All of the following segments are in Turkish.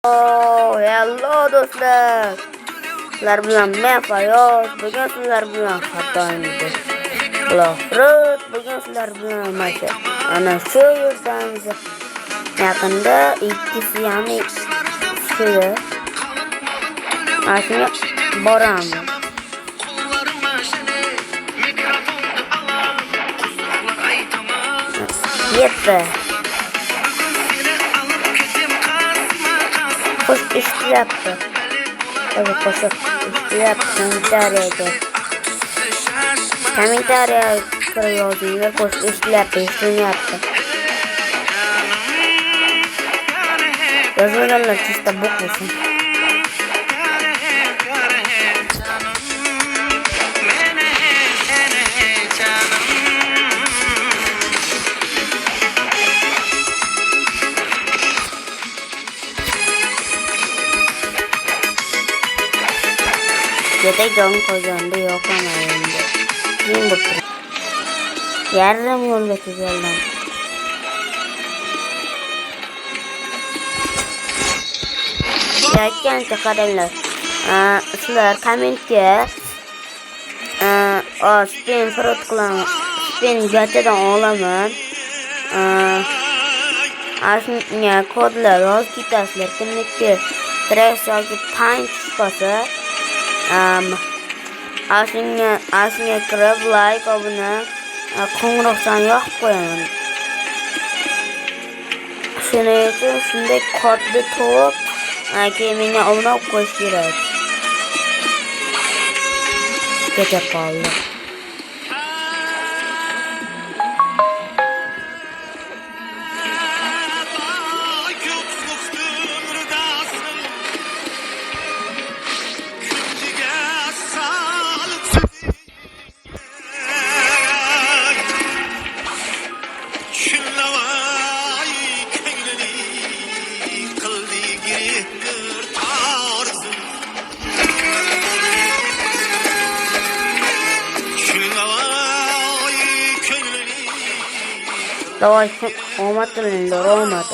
Hello do'stlar. Sizlar bilan men Fayoz. Bugun sizlar bilan xatoyimda. Blofrut. Bugun sizlar bilan ana shu yerdamiz. Yaqinda ikkisi ya'ni shu mashina boramiz. Yetti. Hoş işleyapti. Hadi koşup işleyapti. Kommentariya kirib yozinglar. Hoş işleyapti. Yozmaganlar chista bok bo'lsin. Yetek jon qo'yganda yoqamaydi. Men bu yarim yo'lga keldim. Aytgancha qaranglar. Sizlar kommentga spin frot qilaman. Spin gachadan olaman. Ashunga kodlar yozib ketasizlar. Kimniki trash yoki punch chiqsa ashunga kirib like obuna qo'ng'iroqdan yoqib qo'yaman. Shuning uchun shunday kodni to'p keyin menga obuna qo'yish kerak. Ketib qoldi. Давай, omad tilinglar, omad.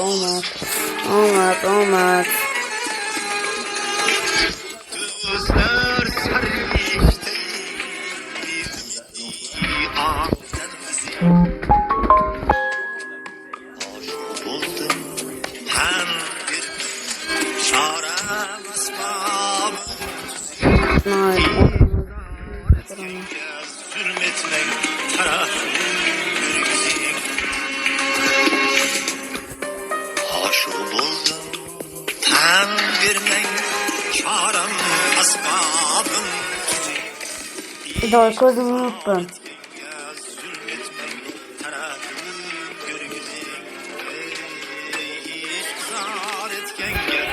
Давай, козum yapın.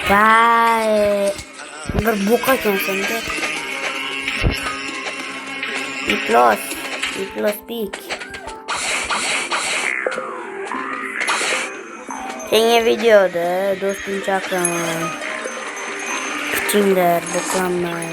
Vay. Bir boka açansın da. İplos pik. Yeni videoda dostum çakraman. Küçümler, boklanmay.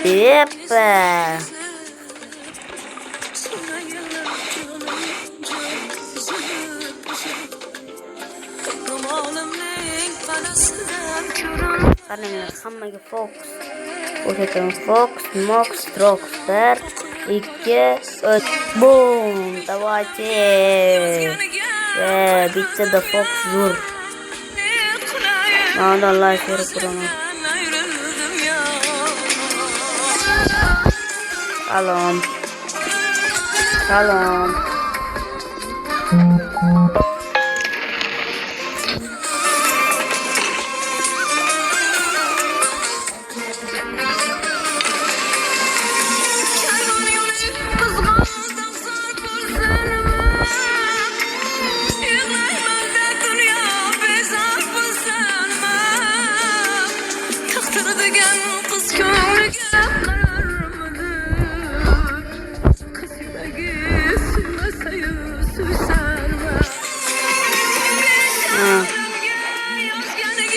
Yepa. Qaranglar, hammaga Fox. O'shadan Fox, Mox, Rockstar 2 3 boom. Давайте. Bitta da Fox zur. Allah şükür Kur'an'a. Salam.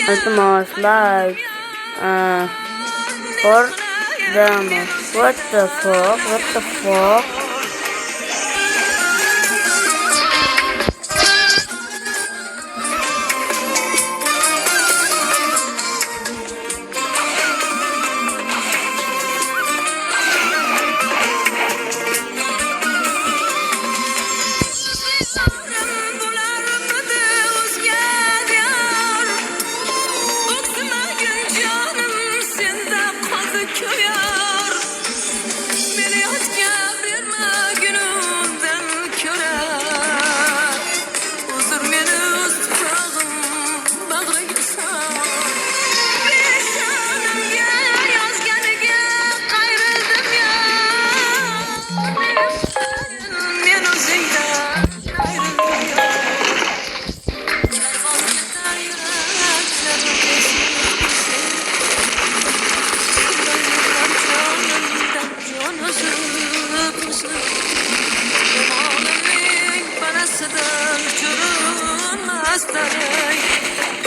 Ultimate like for damage. What the fuck? What the fuck?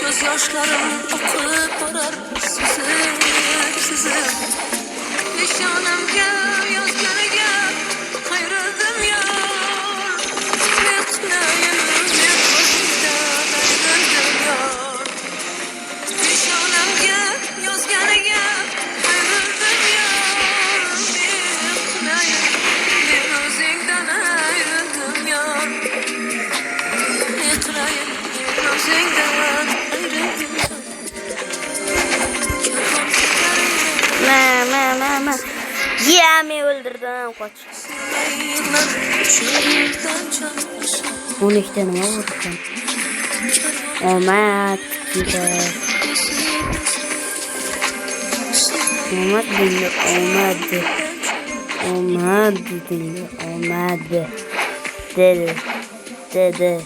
Göz yaşlarım akıp arar sızıp Nişanım gel yaz gel gel ayrıldım yar Nekleyim ne gözümden ayrıldım yar Nişanım gel yaz gel gel ayrıldım yar Nekleyim ne gözümden ayrıldım yar Nekleyim Ma. Yemi öldürdüm kaç. 12 tane vurdum. Omad gider. Omad dinle. Omad dinle. Omad dedi.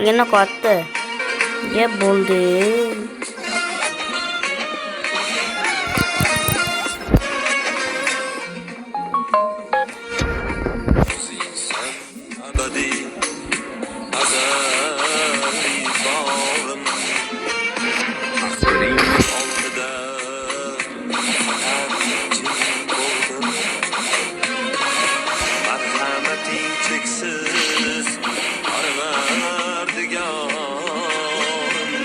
Yine kattı. Ya buldu.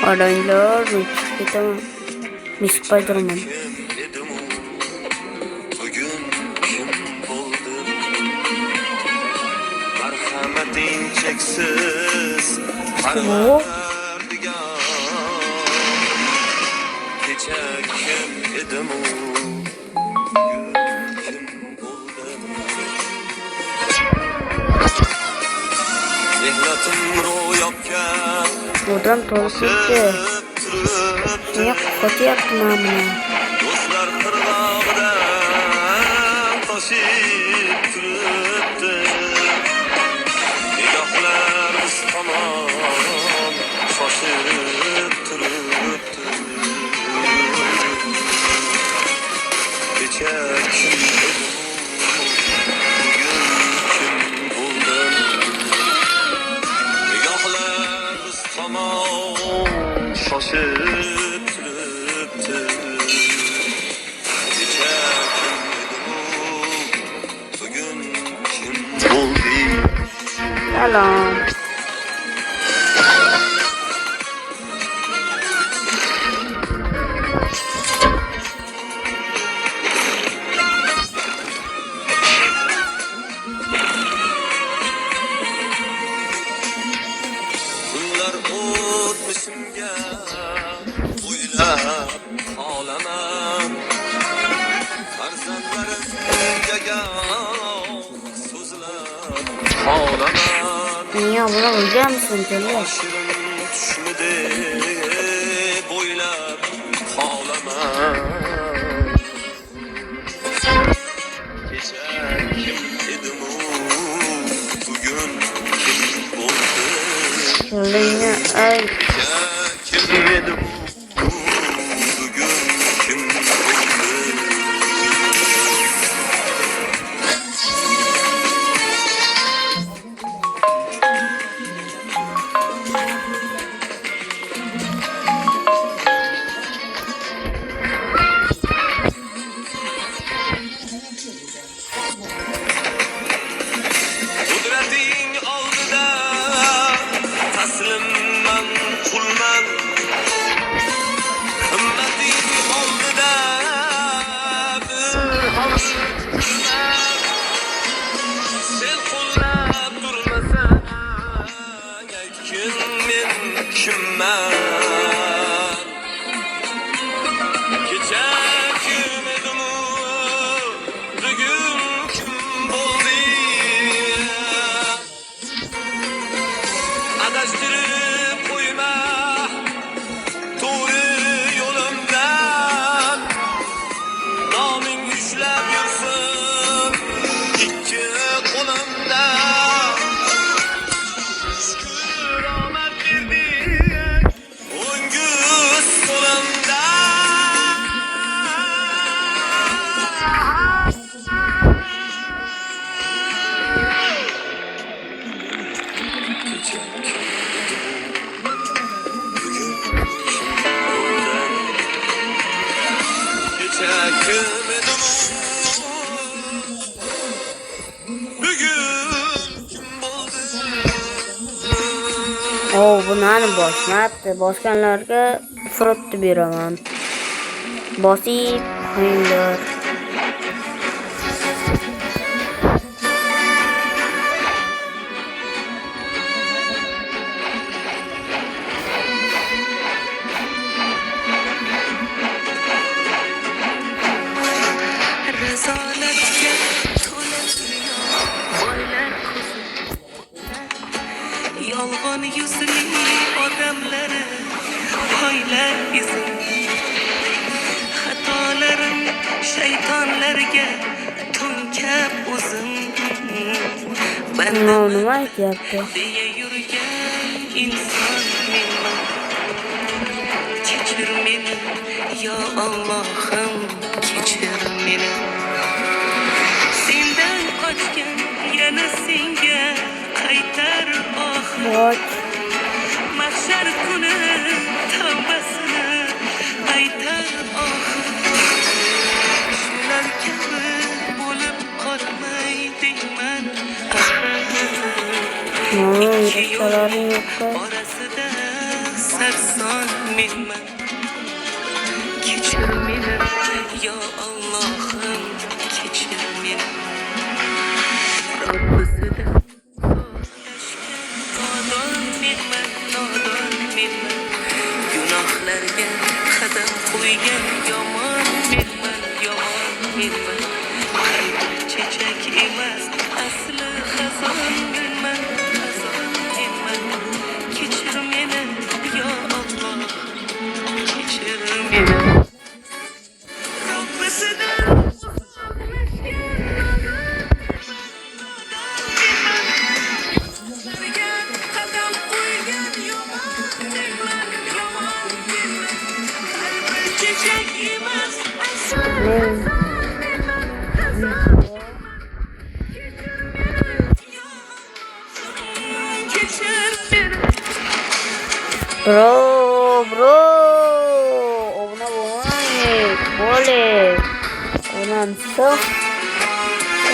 Adaylar kita Miss Spider-Man. Bugün kim buldun? Merhametin çeksiz parvardigar. Gece kim edim o? Bugün kim buldun? Mihnetim ro'yobga Buradan torpildi. Niye kötü yaptın amına? Dostlar kırlağıda taşıp turibdi. Nigohlar biz tomon shoshib turibdi. Kecha kim edi bugun kim buldun? Nigohlar biz tomon shoshib turibdi. Kecha kim edi bugun kim bo'ldi? Selam. Kunlar o'tmishimga o'ylab qolaman. Farzandlarimga so'zlab qolaman. Niye abla öleceğim misin Celil? Shirin tushmidi bo'ylab qolaman. Kecha kim edim u, bugun kim bo'ldi? Celil'ine ay. Kecha kim edim u, bugun kim bo'ldi? kimman? Kecha kim edim u, bugun kim bo'ldi? Adashtirib qo'yma to'g'ri yo'limdan, noming ushlab yursin ikki qo'limda. Shukr omad berding o'ngus qo'limda. Kecha kim edim u, bugun kim bo'ldi? Buni ham bosmabdi. Bosganlarga frotni beraman. Bosib qo'yinglar. Risolatga to'la dunyo boylar ko'zi, yolg'on yuzli odamlari poylar izi. Xatolarim shaytonlarga to'nkab o'zim, Nima aytyapti? deya yurgan inson menman. Kechir meni yo Allohim, kechir meni. Sendan qochgan yana senga qaytar oxir. Voy, Mahshar kuni tavbasini aytar oxir. Shular kabi bo'lib qolmay deyman. yurtlaring yo'qqa. Orasida sarson menman. Kechir meni yo Allohim, kechir meni. Robbisida nodon menman, nodon menman. Gunohlarga qadam qo'ygan yomon menman, yomon menman. Qalbim chechak emas, asli xazon menman, xazon menman. Kechir meni yo Alloh, kechir meni. Robbisidan qadam qo'ygan yomon menman, yomon menman. Qalbim chechak emas, asli Bro, obuna bo'lmang, bo'le. Onam so'q.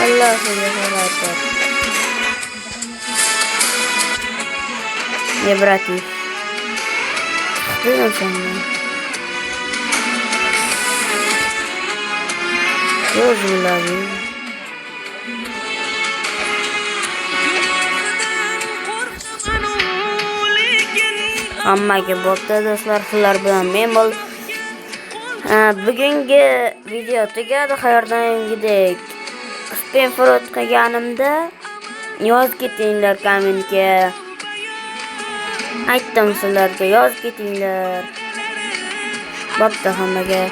Alloh sizga xayr. Не братик. Ты на самом Тоже лови. Hammaga bo'pti do'stlar, sizlar bilan men bo'l. Bugungi video tugadi. Hayordangidek spin frot qilganimda yozib ketinglar kommentga. Aytdim sizlarga, yozib ketinglar. Bo'pti hammaga.